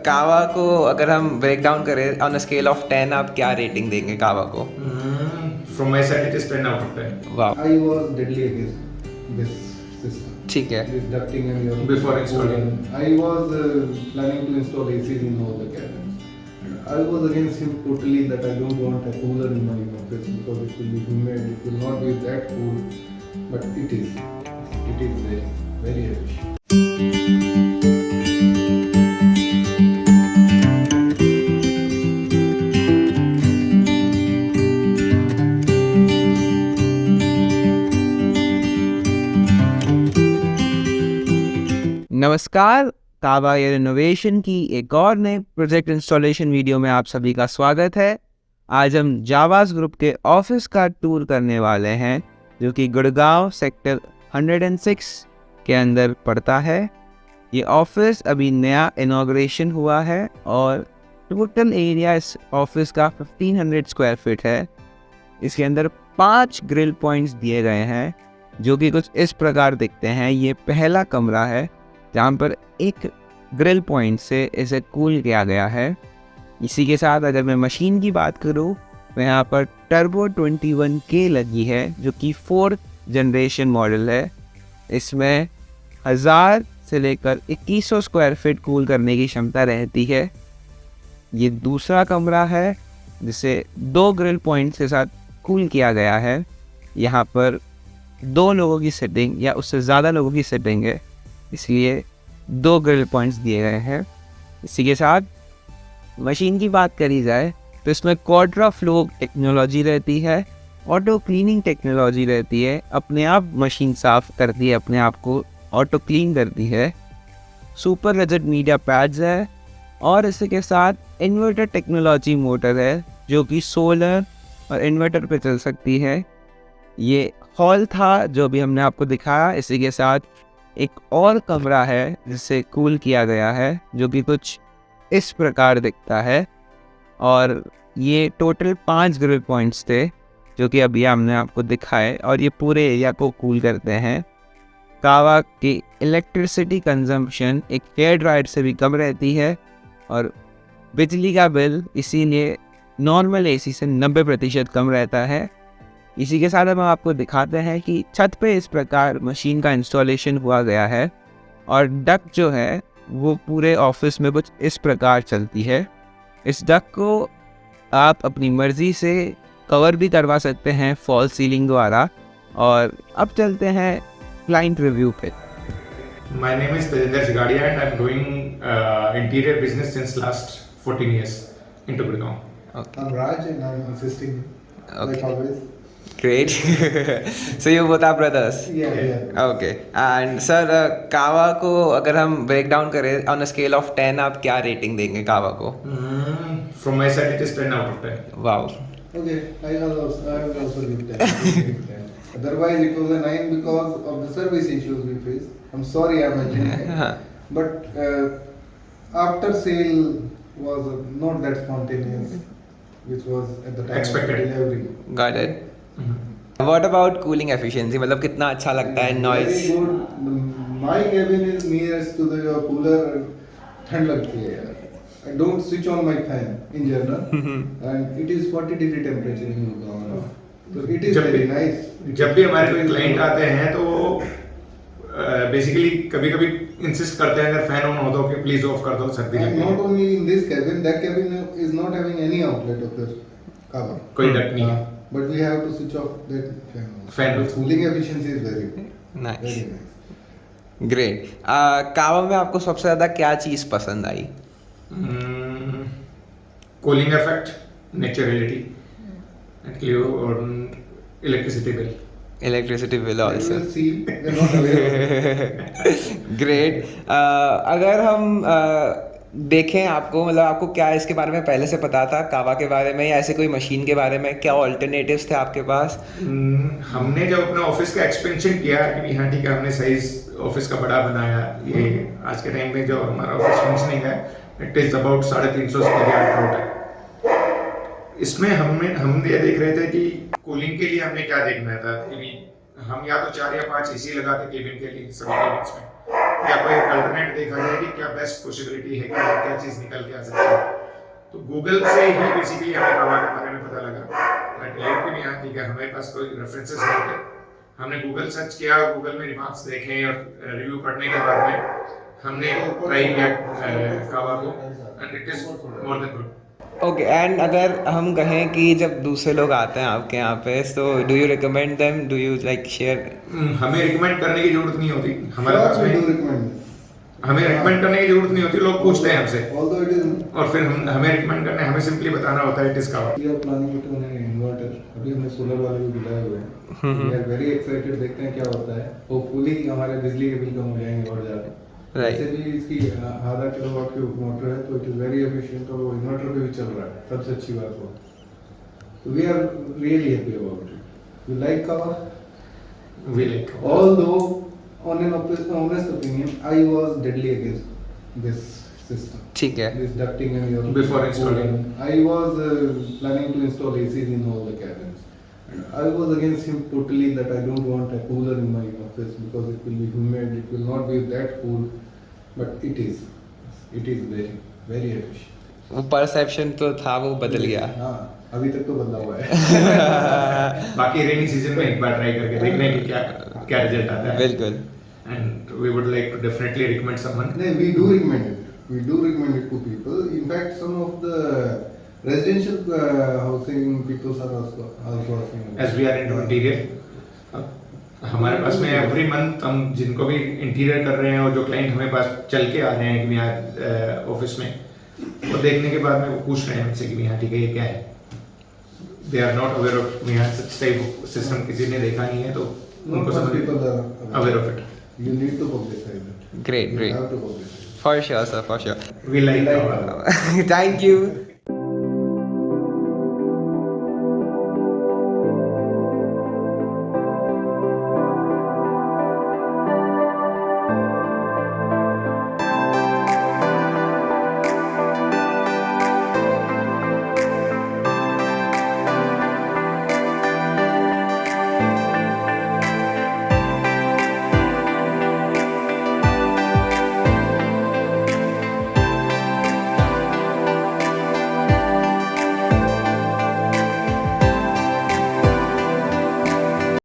कावा को अगर हम ब्रेक डाउन करें ऑन अ स्केल ऑफ 10, आप क्या रेटिंग देंगे कावा को? From my side, it is 10 out of 10. वाह, I was deadly against this system. ठीक है। This ducting and your Before installing. I was planning to install ACs in all the cabins. And I was against him totally that I don't want a cooler in my office because it will be humid, it will not be that cool. But it is. It is very, very efficient. नमस्कार, कावा air innovation की एक और नए project installation video में आप सभी का स्वागत है। आज हम जावास ग्रुप के ऑफिस का टूर करने वाले हैं, जो कि गुड़गांव सेक्टर 106 के अंदर पड़ता है। ये ऑफिस अभी नया इनॉग्रेशन हुआ है और टोटल एरिया इस ऑफिस का 1500 स्क्वायर फीट है। इसके अंदर 5 ग्रिल पॉइंट्स दिए गए हैं, जो कि कुछ इस प्रकार दिखते हैं। ये पहला कमरा है जहाँ पर एक ग्रिल पॉइंट से इसे कूल किया गया है। इसी के साथ अगर मैं मशीन की बात करूँ तो यहाँ पर टर्बो 21K लगी है, जो कि 4th जनरेशन मॉडल है। इसमें 1000 से लेकर 2100 स्क्वायर फीट कूल करने की क्षमता रहती है। ये दूसरा कमरा है जिसे 2 ग्रिल पॉइंट्स के साथ कूल किया गया है। यहाँ पर 2 लोगों की सेटिंग या उससे ज़्यादा लोगों की सेटिंग है, इसलिए 2 ग्रिल पॉइंट्स दिए गए हैं। इसी के साथ मशीन की बात करी जाए तो इसमें क्वाड्रा फ्लो टेक्नोलॉजी रहती है, ऑटो क्लीनिंग टेक्नोलॉजी रहती है। अपने आप मशीन साफ़ करती है, अपने आप को ऑटो क्लीन करती है। सुपर रिजिड मीडिया पैड्स है और इसी के साथ इन्वर्टर टेक्नोलॉजी मोटर है, जो कि सोलर और इन्वर्टर पे चल सकती है। ये हॉल था जो भी हमने आपको दिखाया। इसी के साथ एक और कमरा है जिसे कूल किया गया है, जो कि कुछ इस प्रकार दिखता है। और ये टोटल 5 ग्रिल पॉइंट्स थे, जो कि अभी हमने आपको दिखाए, और ये पूरे एरिया को कूल करते हैं। कावा की इलेक्ट्रिसिटी कंजम्पशन एक हेयर ड्रायर से भी कम रहती है और बिजली का बिल इसीलिए नॉर्मल एसी से 90% कम रहता है। इसी के साथ हम आपको दिखाते हैं कि छत पे इस प्रकार मशीन का इंस्टॉलेशन हुआ गया है और डक्ट जो है वो पूरे ऑफिस में कुछ इस प्रकार चलती है। इस डक्ट को आप अपनी मर्ज़ी से कवर भी करवा सकते हैं फॉल सीलिंग द्वारा। और अब चलते हैं क्लाइंट रिव्यू पे। My name is Tejinder Jagadia and I'm doing interior business since last 14 years into Gurgaon. I'm Raj and I'm assisting like always. Great. So you both are brothers? Yeah. Okay. And sir, कावा को अगर हम break down करें on a scale of 10, आप क्या rating देंगे कावा को? From my side, it is 10 out of 10. Wow, Okay, I will also give 10. Otherwise, it was a 9 because of the service issues we faced. I'm sorry I mentioned it. But after sale was not that spontaneous, which was at the time Expected. of delivery. Got it. What about cooling efficiency, मतलब कितना अच्छा लगता है noise? Very good. My cabin is nearest to the cooler. ठंड लगती है यार. I don't switch on my fan in general, and it is 40 degree temperature in Gurgaon. So it is very nice. जब भी हमारे कोई क्लाइंट आते हैं तो बेसिकली कभी-कभी इंसिस्ट करते हैं अगर फैन ऑन हो तो कि प्लीज ऑफ कर दो, सर्दी And लगी not है। only in this cabin, that cabin is not having any outlet of the cover. कोई डक नहीं है। But we have to switch off that fan. Fan. The cooling efficiency is very good. Nice, Very nice. Great. कावा में आपको सबसे ज़्यादा क्या चीज़ पसंद आई? कूलिंग इफेक्ट, नेचुरलिटी, और electricity bill. Electricity bill We also. will see. We're not aware. Great. अगर हम देखें आपको, मतलब आपको क्या इसके बारे में पहले से पता था कावा के बारे में, या ऐसे कोई मशीन के बारे में? क्या ऑल्टरनेटिव्स थे आपके पास? हमने जब अपना ऑफिस का एक्सपेंशन किया कि हाँ ठीक है, हमने साइज ऑफिस का बड़ा बनाया। ये आज के टाइम में जो हमारा ऑफिस फंक्शनिंग है, it is about 350 square foot है। इसमें हम ये देख रहे थे कि कूलिंग के लिए हमने क्या देखना था कि हम या तो 4 या 5 एसी लगाते केबिन के लिए, सभी केबिन्स में, या कोई अल्टरनेट देखा जाए कि क्या बेस्ट पॉसिबिलिटी है कि क्या चीज़ निकल के आ सकती है। तो गूगल से ही बेसिकली हमें कावा के बारे में पता लगा। लेकिन भी यहाँ ठीक है, हमारे पास कोई रेफरेंसेस नहीं थे। हमने गूगल सर्च किया, गूगल में रिमार्क्स देखे और रिव्यू पढ़ने के बाद में हमने ट्राई किया कावा को, and it is more than good. Okay, and अगर हम कहें कि जब दूसरे लोग आते हैं आपके यहाँ पे, तो do you recommend them, do you like share? हमें रिकमेंड करने की जरूरत नहीं होती हमारे पास we do में, recommend. हमें रिकमेंड करने की जरूरत नहीं होती, लोग पूछते हैं हमसे Although it is और फिर हमें रिकमेंड करने, हमें सिंपली बताना होता है इट इज कावा। we are planning to do an inverter. अभी हमने सोलर वाले भी बुलाए हुए हैं। We are very excited, देखते हैं क्या होता है। Hopefully हमारे बिजली के बिल कम हो जाएंगे और ज़्यादा। Right. वैसे भी इसकी आधा किलोवाट की मोटर है, तो इट इज़ वेरी एफिशिएंट और वो इन्वर्टर पे भी चल रहा है, सबसे अच्छी बात वो। So we are really happy about it. You like Kawa? We like Although on an honest opinion, I was deadly against this system. ठीक है। This ducting and your Before installing. I was planning to install ACs in all the cabins. And I was against him totally, that I don't want a cooler in my office because it will be humid, it will not be that cool. But it is very, very efficient. वो perception तो था, वो बदल गया। हाँ, अभी तक तो बदला हुआ है। बाकी रेनी सीजन में एक बार ट्राई करके देखने की क्या क्या रिजल्ट आता है। बिल्कुल। And we would like to definitely recommend someone. No, we do recommend it. We do recommend it to people. In fact, some of the residential housing people are also asking. As we are into interior, हमारे पास में every month हम जिनको भी interior कर रहे हैं और जो क्लाइंट हमें पास चल के आ रहे हैं कि यहाँ ऑफिस में, वो देखने के बाद में वो पूछ रहे हैं हमसे कि यहाँ ठीक है ये क्या है। They are not aware of यहाँ सच टाइप सिस्टम किसी ने देखा नहीं है, तो उनको Most समझ people are aware of it. You need to publicize it. Great, You great. have to publicize it. For sure, sir, for sure. We like We like Thank you.